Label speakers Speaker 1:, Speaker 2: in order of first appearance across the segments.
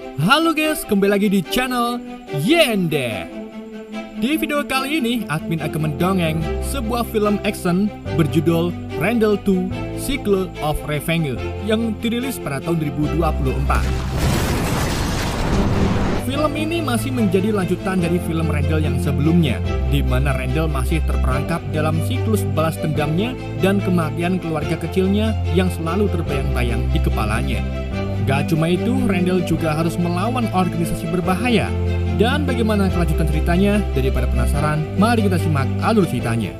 Speaker 1: Halo guys, kembali lagi di channel Yende. Di video kali ini, admin akan mendongeng sebuah film action berjudul Randall 2: Cycle of Revenge yang dirilis pada tahun 2024. Film ini masih menjadi lanjutan dari film Randall yang sebelumnya, di mana Randall masih terperangkap dalam siklus balas dendamnya dan kematian keluarga kecilnya yang selalu terbayang-bayang di kepalanya. Gak cuma itu, Randall juga harus melawan organisasi berbahaya. Dan bagaimana kelanjutan ceritanya? Daripada penasaran, mari kita simak alur ceritanya.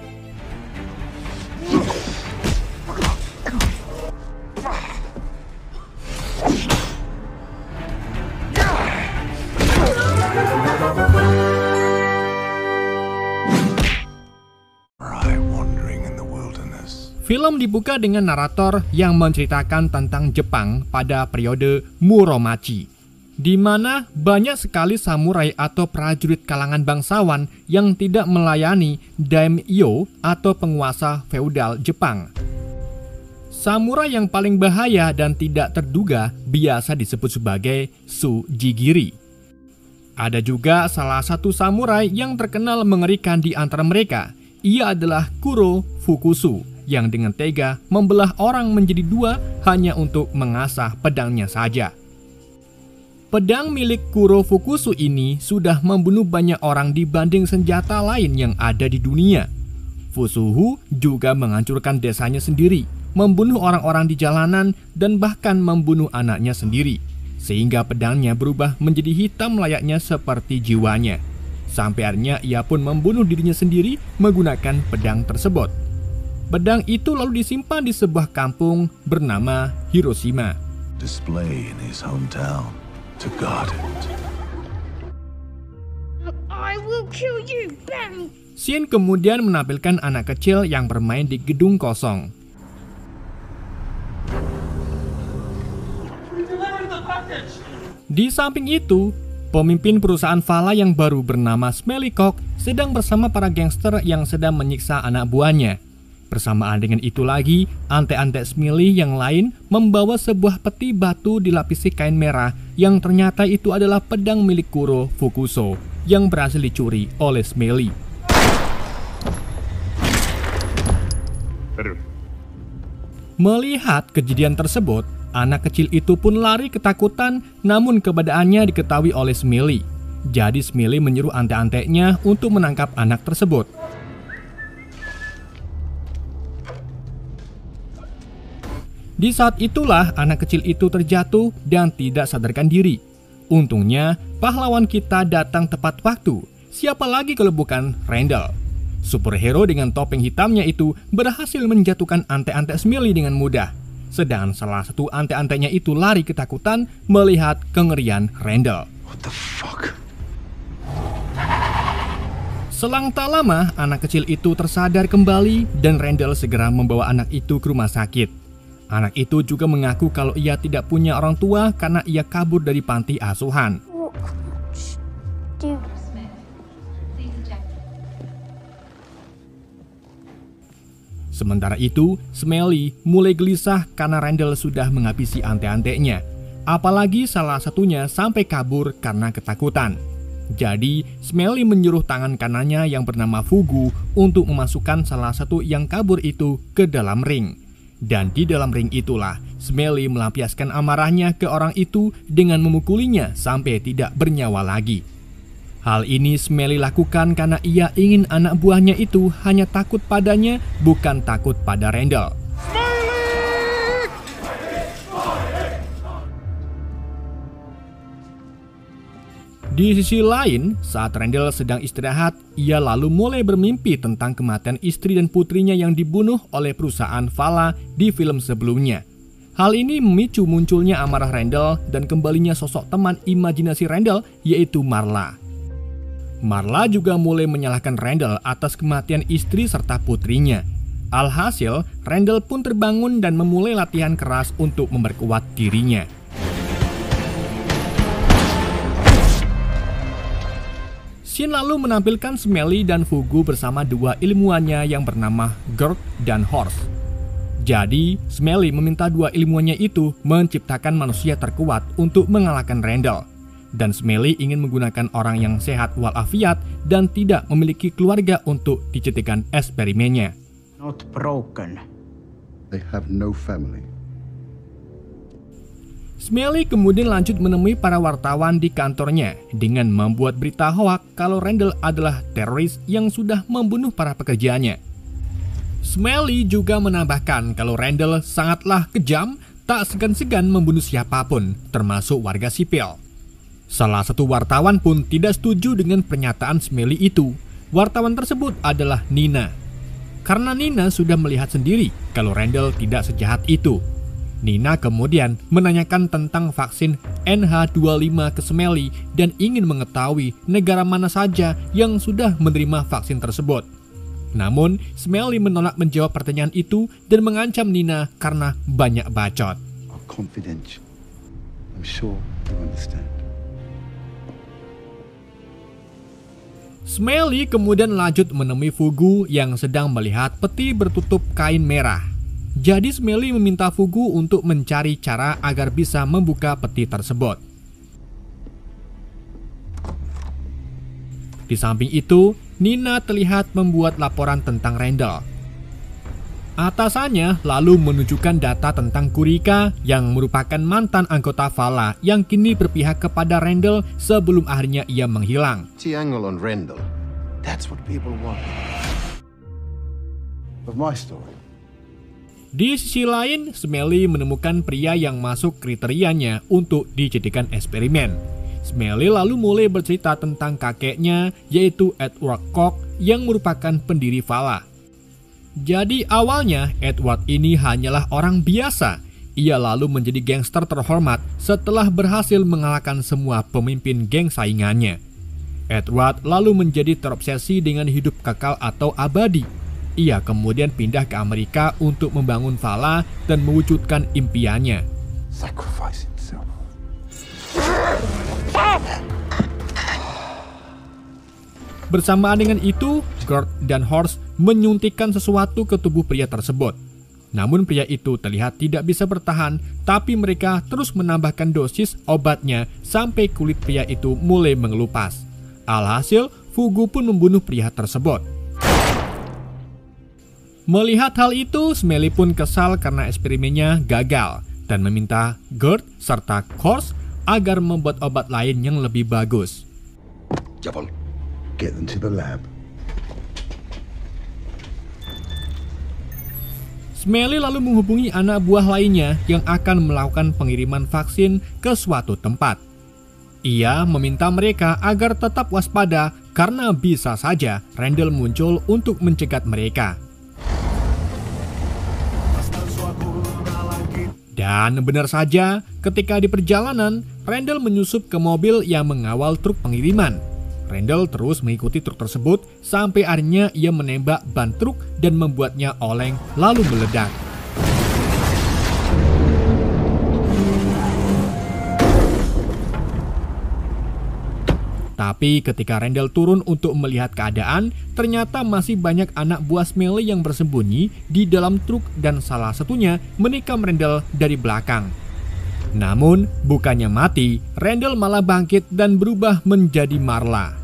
Speaker 1: Film dibuka dengan narator yang menceritakan tentang Jepang pada periode Muromachi, di mana banyak sekali samurai atau prajurit kalangan bangsawan yang tidak melayani daimyo atau penguasa feodal Jepang. Samurai yang paling bahaya dan tidak terduga biasa disebut sebagai Sujigiri. Ada juga salah satu samurai yang terkenal mengerikan di antara mereka. Ia adalah Kuro Fukusu, yang dengan tega membelah orang menjadi dua hanya untuk mengasah pedangnya saja. Pedang milik Kuro Fukusu ini sudah membunuh banyak orang dibanding senjata lain yang ada di dunia. Fusuhu juga menghancurkan desanya sendiri, membunuh orang-orang di jalanan, dan bahkan membunuh anaknya sendiri, sehingga pedangnya berubah menjadi hitam layaknya seperti jiwanya. Sampai akhirnya ia pun membunuh dirinya sendiri menggunakan pedang tersebut. Pedang itu lalu disimpan di sebuah kampung bernama Hiroshima.
Speaker 2: Display in his hometown to guard it.
Speaker 3: I will kill you, Ben.
Speaker 1: Scene kemudian menampilkan anak kecil yang bermain di gedung kosong. Di samping itu, pemimpin perusahaan Vala yang baru bernama Smelly Cock sedang bersama para gangster yang sedang menyiksa anak buahnya. Bersamaan dengan itu lagi, ante-ante Smelly yang lain membawa sebuah peti batu dilapisi kain merah yang ternyata itu adalah pedang milik Kuro Fukusu yang berhasil dicuri oleh Smelly. Melihat kejadian tersebut, anak kecil itu pun lari ketakutan, namun keberadaannya diketahui oleh Smelly. Jadi Smelly menyuruh ante-antenya untuk menangkap anak tersebut. Di saat itulah anak kecil itu terjatuh dan tidak sadarkan diri. Untungnya pahlawan kita datang tepat waktu. Siapa lagi kalau bukan Randall. Superhero dengan topeng hitamnya itu berhasil menjatuhkan ante-ante Smelly dengan mudah. Sedangkan salah satu ante-antenya itu lari ketakutan melihat kengerian Randall.
Speaker 2: What the fuck?
Speaker 1: Selang tak lama, anak kecil itu tersadar kembali dan Randall segera membawa anak itu ke rumah sakit. Anak itu juga mengaku kalau ia tidak punya orang tua karena ia kabur dari panti asuhan. Sementara itu, Smelly mulai gelisah karena Randall sudah menghabisi ante-antenya. Apalagi salah satunya sampai kabur karena ketakutan. Jadi, Smelly menyuruh tangan kanannya yang bernama Fugu untuk memasukkan salah satu yang kabur itu ke dalam ring. Dan di dalam ring itulah Smelly melampiaskan amarahnya ke orang itu dengan memukulinya sampai tidak bernyawa lagi. Hal ini Smelly lakukan karena ia ingin anak buahnya itu hanya takut padanya, bukan takut pada Randall. Di sisi lain, saat Randall sedang istirahat, ia lalu mulai bermimpi tentang kematian istri dan putrinya yang dibunuh oleh perusahaan Vala di film sebelumnya. Hal ini memicu munculnya amarah Randall dan kembalinya sosok teman imajinasi Randall, yaitu Marla. Marla juga mulai menyalahkan Randall atas kematian istri serta putrinya. Alhasil, Randall pun terbangun dan memulai latihan keras untuk memperkuat dirinya. Scene lalu menampilkan Smelly dan Fugu bersama dua ilmuwannya yang bernama Gurk dan Horse. Jadi, Smelly meminta dua ilmuwannya itu menciptakan manusia terkuat untuk mengalahkan Randall. dan Smelly ingin menggunakan orang yang sehat walafiat dan tidak memiliki keluarga untuk dijadikan eksperimennya.
Speaker 4: Not broken.
Speaker 5: They have no family.
Speaker 1: Smelly kemudian lanjut menemui para wartawan di kantornya dengan membuat berita hoak kalau Randall adalah teroris yang sudah membunuh para pekerjaannya. Smelly juga menambahkan kalau Randall sangatlah kejam, tak segan-segan membunuh siapapun, termasuk warga sipil. Salah satu wartawan pun tidak setuju dengan pernyataan Smelly itu. Wartawan tersebut adalah Nina. Karena Nina sudah melihat sendiri kalau Randall tidak sejahat itu. Nina kemudian menanyakan tentang vaksin NH25 ke Smelly dan ingin mengetahui negara mana saja yang sudah menerima vaksin tersebut. Namun, Smelly menolak menjawab pertanyaan itu dan mengancam Nina karena banyak bacot.
Speaker 5: Confidential. I'm sure you understand.
Speaker 1: Smelly kemudian lanjut menemui Fugu yang sedang melihat peti bertutup kain merah. Jadi Smelly meminta Fugu untuk mencari cara agar bisa membuka peti tersebut. Di samping itu, Nina terlihat membuat laporan tentang Randall. Atasannya lalu menunjukkan data tentang Kurika yang merupakan mantan anggota Vala yang kini berpihak kepada Randall sebelum akhirnya ia menghilang.
Speaker 5: Triangle on Randall. That's what people want. Of my story.
Speaker 1: Di sisi lain, Smelly menemukan pria yang masuk kriterianya untuk dijadikan eksperimen. Smelly lalu mulai bercerita tentang kakeknya, yaitu Edward Koch yang merupakan pendiri Vala. Jadi awalnya Edward ini hanyalah orang biasa. Ia lalu menjadi gangster terhormat setelah berhasil mengalahkan semua pemimpin geng saingannya. Edward lalu menjadi terobsesi dengan hidup kekal atau abadi. Ia kemudian pindah ke Amerika untuk membangun Vala dan mewujudkan impiannya.
Speaker 5: Sacrifice himself.
Speaker 1: Bersamaan dengan itu, Gert dan Horst menyuntikkan sesuatu ke tubuh pria tersebut. Namun pria itu terlihat tidak bisa bertahan, tapi mereka terus menambahkan dosis obatnya sampai kulit pria itu mulai mengelupas. Alhasil, Fugu pun membunuh pria tersebut. Melihat hal itu, Smelly pun kesal karena eksperimennya gagal dan meminta Gert serta Horst agar membuat obat lain yang lebih bagus.
Speaker 5: Jabal, get them to the lab.
Speaker 1: Smelly lalu menghubungi anak buah lainnya yang akan melakukan pengiriman vaksin ke suatu tempat. Ia meminta mereka agar tetap waspada karena bisa saja Randall muncul untuk mencegat mereka. Dan benar saja, ketika di perjalanan, Randall menyusup ke mobil yang mengawal truk pengiriman. Randall terus mengikuti truk tersebut sampai akhirnya ia menembak ban truk dan membuatnya oleng lalu meledak. Tapi ketika Randall turun untuk melihat keadaan, ternyata masih banyak anak buah Smelly yang bersembunyi di dalam truk dan salah satunya menikam Randall dari belakang. Namun, bukannya mati, Randall malah bangkit dan berubah menjadi Marla.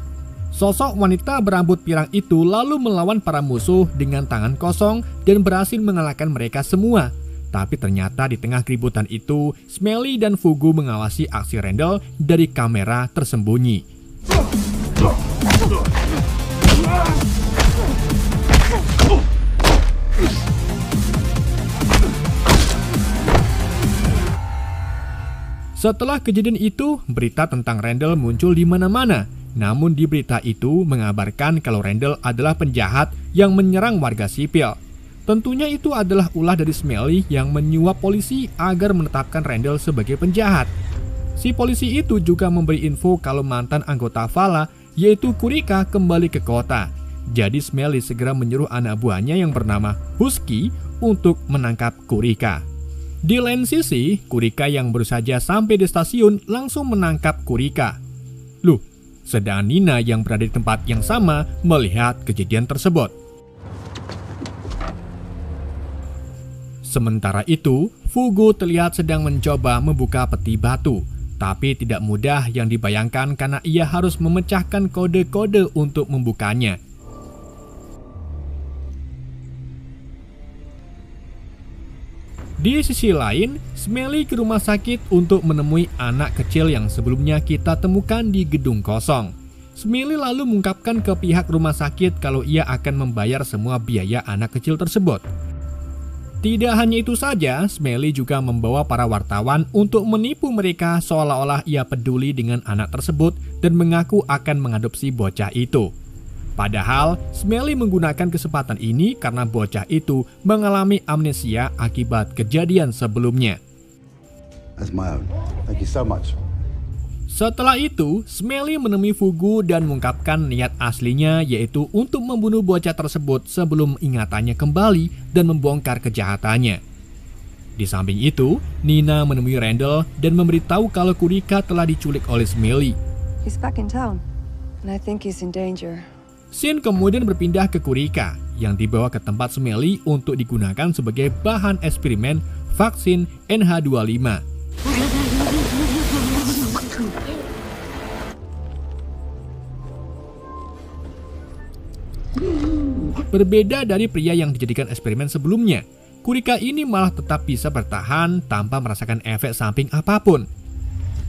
Speaker 1: Sosok wanita berambut pirang itu lalu melawan para musuh dengan tangan kosong dan berhasil mengalahkan mereka semua. Tapi ternyata di tengah keributan itu, Smelly dan Fugu mengawasi aksi Randall dari kamera tersembunyi. Setelah kejadian itu, berita tentang Randall muncul di mana-mana. Namun di berita itu mengabarkan kalau Randall adalah penjahat yang menyerang warga sipil. Tentunya itu adalah ulah dari Smelly yang menyuap polisi agar menetapkan Randall sebagai penjahat. Si polisi itu juga memberi info kalau mantan anggota Vala, yaitu Kurika, kembali ke kota. Jadi Smelly segera menyuruh anak buahnya yang bernama Husky untuk menangkap Kurika. Di lain sisi, Kurika yang baru saja sampai di stasiun langsung menangkap Kurika. Loh, sedang Nina yang berada di tempat yang sama melihat kejadian tersebut. Sementara itu, Fugu terlihat sedang mencoba membuka peti batu. Tapi tidak mudah yang dibayangkan karena ia harus memecahkan kode-kode untuk membukanya. Di sisi lain, Smelly ke rumah sakit untuk menemui anak kecil yang sebelumnya kita temukan di gedung kosong. Smelly lalu mengungkapkan ke pihak rumah sakit kalau ia akan membayar semua biaya anak kecil tersebut. Tidak hanya itu saja, Smelly juga membawa para wartawan untuk menipu mereka seolah-olah ia peduli dengan anak tersebut dan mengaku akan mengadopsi bocah itu. Padahal, Smelly menggunakan kesempatan ini karena bocah itu mengalami amnesia akibat kejadian sebelumnya.
Speaker 5: That's my own. Thank you so much.
Speaker 1: Setelah itu, Smelly menemui Fugu dan mengungkapkan niat aslinya, yaitu untuk membunuh bocah tersebut sebelum ingatannya kembali dan membongkar kejahatannya. Di samping itu, Nina menemui Randall dan memberitahu kalau Kurika telah diculik oleh Smelly.
Speaker 6: He's back in town, and I think he's in danger.
Speaker 1: Scene kemudian berpindah ke Kurika, yang dibawa ke tempat Smelly untuk digunakan sebagai bahan eksperimen vaksin NH25. Berbeda dari pria yang dijadikan eksperimen sebelumnya, Kurika ini malah tetap bisa bertahan tanpa merasakan efek samping apapun.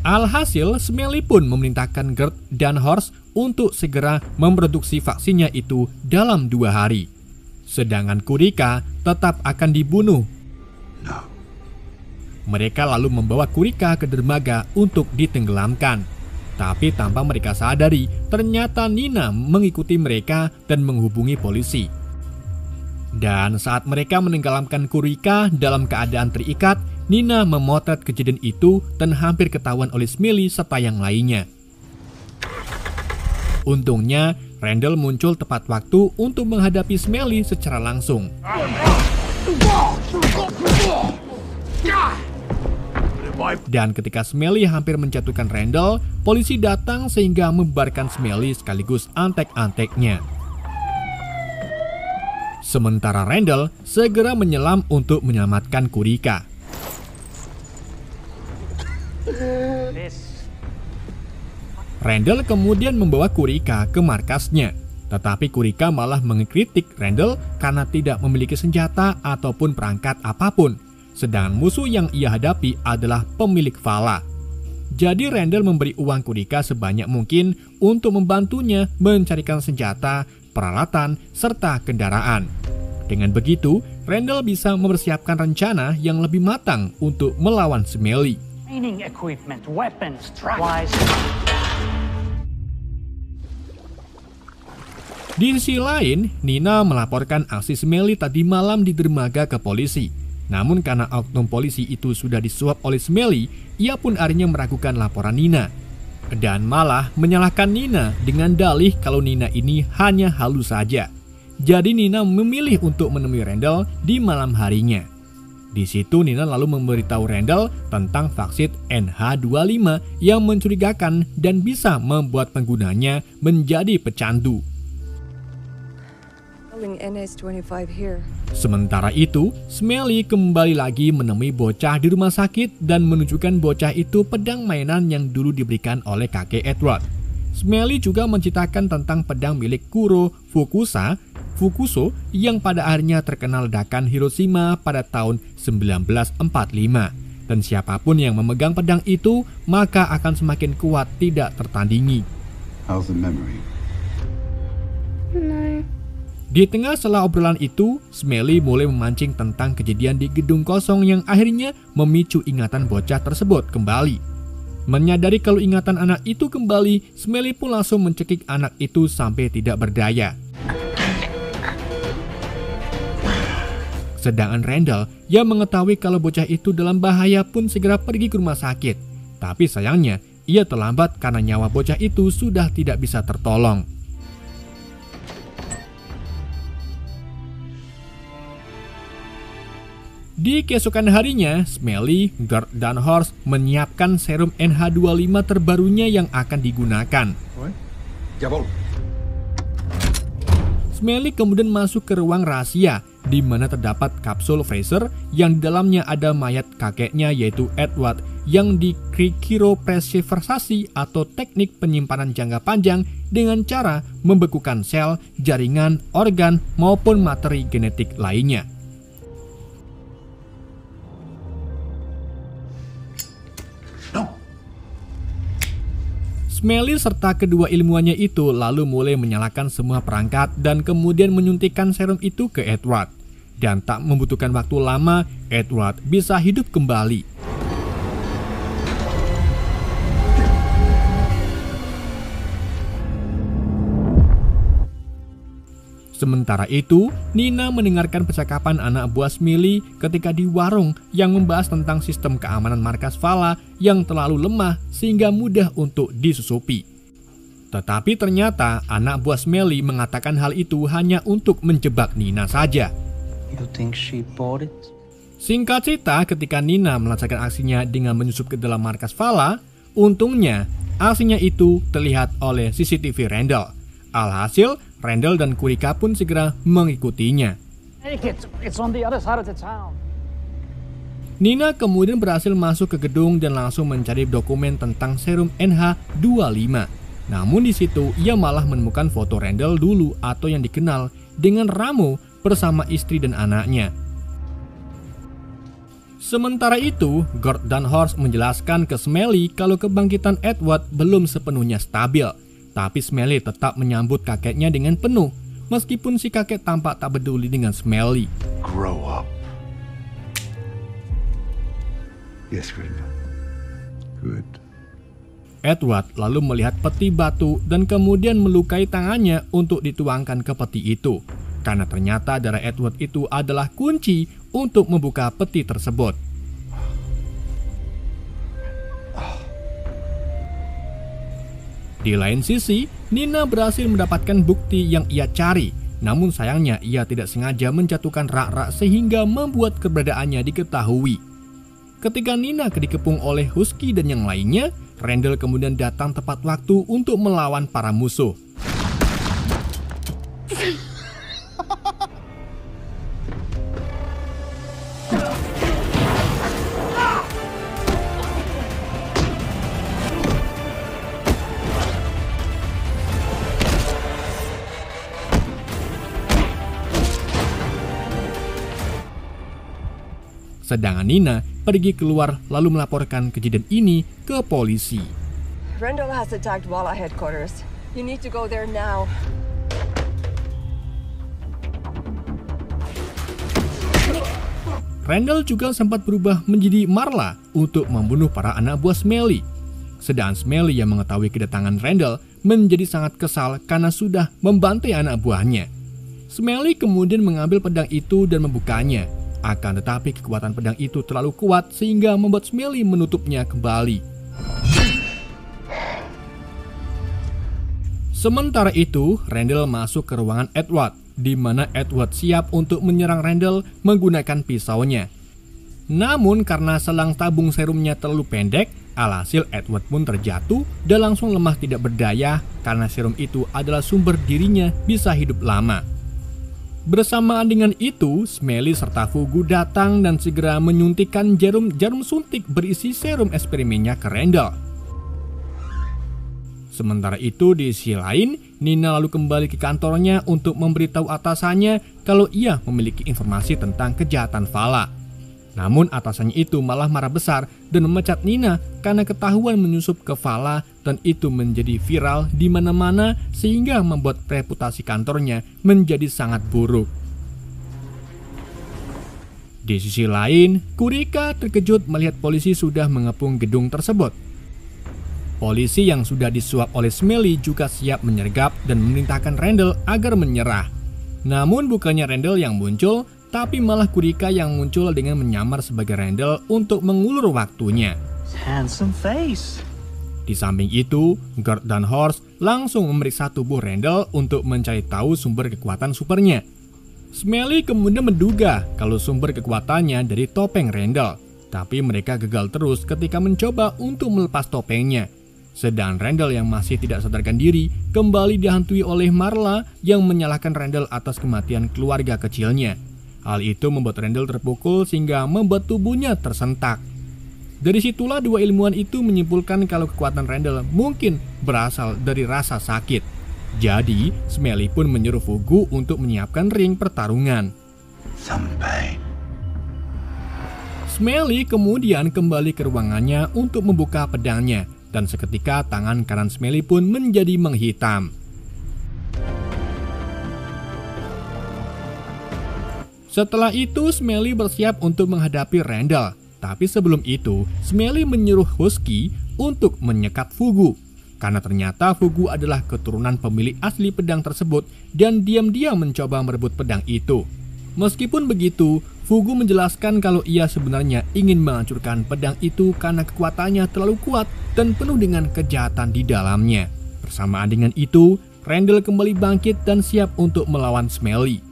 Speaker 1: Alhasil, Smelly pun memerintahkan Gert dan Horst untuk segera memproduksi vaksinnya itu dalam 2 hari. Sedangkan Kurika tetap akan dibunuh.
Speaker 5: No.
Speaker 1: Mereka lalu membawa Kurika ke dermaga untuk ditenggelamkan. Tapi tanpa mereka sadari, ternyata Nina mengikuti mereka dan menghubungi polisi. Dan saat mereka menenggelamkan Kurika dalam keadaan terikat, Nina memotret kejadian itu dan hampir ketahuan oleh Smelly serta yang lainnya. Untungnya, Randall muncul tepat waktu untuk menghadapi Smelly secara langsung. Dan ketika Smelly hampir menjatuhkan Randall, polisi datang sehingga membubarkan Smelly sekaligus antek-anteknya. Sementara Randall segera menyelam untuk menyelamatkan Kurika. Randall kemudian membawa Kurika ke markasnya, tetapi Kurika malah mengkritik Randall karena tidak memiliki senjata ataupun perangkat apapun. Sedangkan musuh yang ia hadapi adalah pemilik Vala. Jadi Randall memberi uang Kurika sebanyak mungkin untuk membantunya mencarikan senjata, peralatan, serta kendaraan. Dengan begitu, Randall bisa mempersiapkan rencana yang lebih matang untuk melawan Smelly.
Speaker 4: Training equipment, weapons, supplies.
Speaker 1: Di sisi lain, Nina melaporkan aksi Smelly tadi malam di dermaga ke polisi. Namun karena oknum polisi itu sudah disuap oleh Smelly, ia pun akhirnya meragukan laporan Nina. Dan malah menyalahkan Nina dengan dalih kalau Nina ini hanya halu saja. Jadi Nina memilih untuk menemui Randall di malam harinya. Di situ Nina lalu memberitahu Randall tentang vaksin NH25 yang mencurigakan dan bisa membuat penggunanya menjadi pecandu.
Speaker 6: NH25 here.
Speaker 1: Sementara itu, Smelly kembali lagi menemui bocah di rumah sakit dan menunjukkan bocah itu pedang mainan yang dulu diberikan oleh kakek Edward. Smelly juga menceritakan tentang pedang milik Kuro Fukuso yang pada akhirnya terkena ledakan Hiroshima pada tahun 1945. Dan siapapun yang memegang pedang itu maka akan semakin kuat tidak tertandingi.
Speaker 5: How's the memory?
Speaker 3: No.
Speaker 1: Di tengah sela obrolan itu, Smelly mulai memancing tentang kejadian di gedung kosong yang akhirnya memicu ingatan bocah tersebut kembali. Menyadari kalau ingatan anak itu kembali, Smelly pun langsung mencekik anak itu sampai tidak berdaya. Sedangkan Randall yang mengetahui kalau bocah itu dalam bahaya pun segera pergi ke rumah sakit. Tapi sayangnya, ia terlambat karena nyawa bocah itu sudah tidak bisa tertolong. Di keesokan harinya, Smelly, Gert, dan Horst menyiapkan serum NH25 terbarunya yang akan digunakan.
Speaker 5: Jabol.
Speaker 1: Smelly kemudian masuk ke ruang rahasia di mana terdapat kapsul freezer yang di dalamnya ada mayat kakeknya yaitu Edward yang dikriyopreservasi atau teknik penyimpanan jangka panjang dengan cara membekukan sel, jaringan, organ, maupun materi genetik lainnya. Smelly serta kedua ilmuwannya itu lalu mulai menyalakan semua perangkat dan kemudian menyuntikkan serum itu ke Edward. Dan tak membutuhkan waktu lama, Edward bisa hidup kembali. Sementara itu, Nina mendengarkan percakapan anak buah Smelly ketika di warung yang membahas tentang sistem keamanan markas Vala yang terlalu lemah sehingga mudah untuk disusupi. Tetapi ternyata anak buah Smelly mengatakan hal itu hanya untuk menjebak Nina saja.
Speaker 7: You think she bought it?
Speaker 1: Singkat cerita, ketika Nina melancarkan aksinya dengan menyusup ke dalam markas Vala, untungnya aksinya itu terlihat oleh CCTV Randall. Alhasil, Randall dan Kurika pun segera mengikutinya.
Speaker 4: It's on the other side of the town.
Speaker 1: Nina kemudian berhasil masuk ke gedung dan langsung mencari dokumen tentang serum NH25. Namun di situ ia malah menemukan foto Randall dulu atau yang dikenal dengan Ramo bersama istri dan anaknya. Sementara itu, Gord dan Horst menjelaskan ke Smelly kalau kebangkitan Edward belum sepenuhnya stabil. Tapi Smelly tetap menyambut kakeknya dengan penuh, meskipun si kakek tampak tak peduli dengan Smelly.
Speaker 2: Grow up.
Speaker 5: Yes, Grinda.
Speaker 2: Good.
Speaker 1: Edward lalu melihat peti batu dan kemudian melukai tangannya untuk dituangkan ke peti itu. Karena ternyata darah Edward itu adalah kunci untuk membuka peti tersebut. Di lain sisi, Nina berhasil mendapatkan bukti yang ia cari. Namun sayangnya ia tidak sengaja menjatuhkan rak-rak sehingga membuat keberadaannya diketahui. Ketika Nina dikepung oleh Husky dan yang lainnya, Randall kemudian datang tepat waktu untuk melawan para musuh. Sedangkan Nina pergi keluar lalu melaporkan kejadian ini ke polisi.
Speaker 6: Randall has attacked Vala headquarters. You need to go there now.
Speaker 1: Randall juga sempat berubah menjadi Marla untuk membunuh para anak buah Smelly. Sedangkan Smelly yang mengetahui kedatangan Randall menjadi sangat kesal karena sudah membantai anak buahnya. Smelly kemudian mengambil pedang itu dan membukanya. Akan tetapi kekuatan pedang itu terlalu kuat sehingga membuat Smelly menutupnya kembali. Sementara itu, Randall masuk ke ruangan Edward, di mana Edward siap untuk menyerang Randall menggunakan pisaunya. Namun karena selang tabung serumnya terlalu pendek, alhasil Edward pun terjatuh dan langsung lemah tidak berdaya karena serum itu adalah sumber dirinya bisa hidup lama. Bersamaan dengan itu, Smelly serta Fugu datang dan segera menyuntikkan jarum suntik berisi serum eksperimennya ke Randall. Sementara itu di sisi lain, Nina lalu kembali ke kantornya untuk memberitahu atasannya kalau ia memiliki informasi tentang kejahatan Vala. Namun atasannya itu malah marah besar dan memecat Nina karena ketahuan menyusup ke Vala dan itu menjadi viral di mana-mana sehingga membuat reputasi kantornya menjadi sangat buruk. Di sisi lain, Kurika terkejut melihat polisi sudah mengepung gedung tersebut. Polisi yang sudah disuap oleh Smelly juga siap menyergap dan memerintahkan Randall agar menyerah. Namun bukannya Randall yang muncul, tapi malah Kurika yang muncul dengan menyamar sebagai Randall untuk mengulur waktunya.
Speaker 7: Handsome face.
Speaker 1: Di samping itu, Gord dan Horst langsung memeriksa tubuh Randall untuk mencari tahu sumber kekuatan supernya. Smelly kemudian menduga kalau sumber kekuatannya dari topeng Randall, tapi mereka gagal terus ketika mencoba untuk melepas topengnya. Sedang Randall yang masih tidak sadarkan diri kembali dihantui oleh Marla yang menyalahkan Randall atas kematian keluarga kecilnya. Hal itu membuat Randall terpukul sehingga membuat tubuhnya tersentak. Dari situlah dua ilmuwan itu menyimpulkan kalau kekuatan Randall mungkin berasal dari rasa sakit. Jadi, Smelly pun menyuruh Fugu untuk menyiapkan ring pertarungan.
Speaker 2: Some pain.
Speaker 1: Smelly kemudian kembali ke ruangannya untuk membuka pedangnya, dan seketika tangan kanan Smelly pun menjadi menghitam. Setelah itu, Smelly bersiap untuk menghadapi Randall. Tapi sebelum itu, Smelly menyuruh Husky untuk menyekat Fugu. Karena ternyata Fugu adalah keturunan pemilik asli pedang tersebut dan diam-diam mencoba merebut pedang itu. Meskipun begitu, Fugu menjelaskan kalau ia sebenarnya ingin menghancurkan pedang itu karena kekuatannya terlalu kuat dan penuh dengan kejahatan di dalamnya. Bersamaan dengan itu, Randall kembali bangkit dan siap untuk melawan Smelly.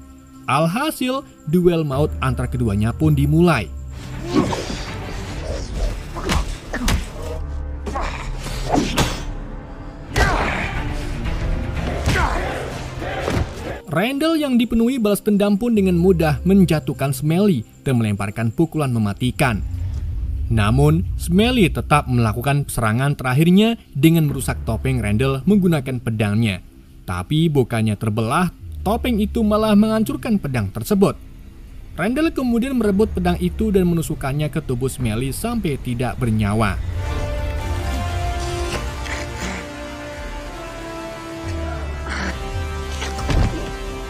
Speaker 1: Alhasil, duel maut antar keduanya pun dimulai. Randall yang dipenuhi balas dendam pun dengan mudah menjatuhkan Smelly dan melemparkan pukulan mematikan. Namun, Smelly tetap melakukan serangan terakhirnya dengan merusak topeng Randall menggunakan pedangnya. Tapi bukannya terbelah, topeng itu malah menghancurkan pedang tersebut. Randall kemudian merebut pedang itu dan menusukkannya ke tubuh Smelly sampai tidak bernyawa.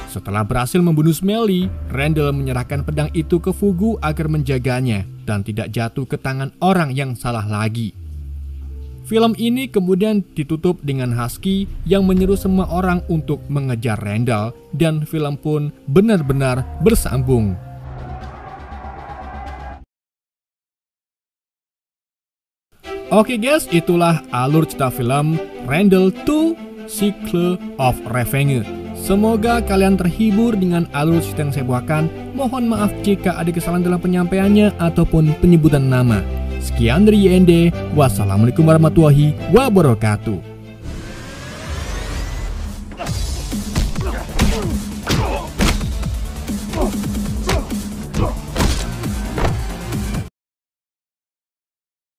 Speaker 1: Setelah berhasil membunuh Smelly, Randall menyerahkan pedang itu ke Fugu agar menjaganya dan tidak jatuh ke tangan orang yang salah lagi. Film ini kemudian ditutup dengan Husky yang menyuruh semua orang untuk mengejar Randall, dan film pun benar-benar bersambung. Oke guys, itulah alur cerita film Randall 2 Cycle of Revenge. Semoga kalian terhibur dengan alur cerita yang saya bawakan. Mohon maaf jika ada kesalahan dalam penyampaiannya ataupun penyebutan nama. Sekian dari YND. Wassalamualaikum warahmatullahi wabarakatuh.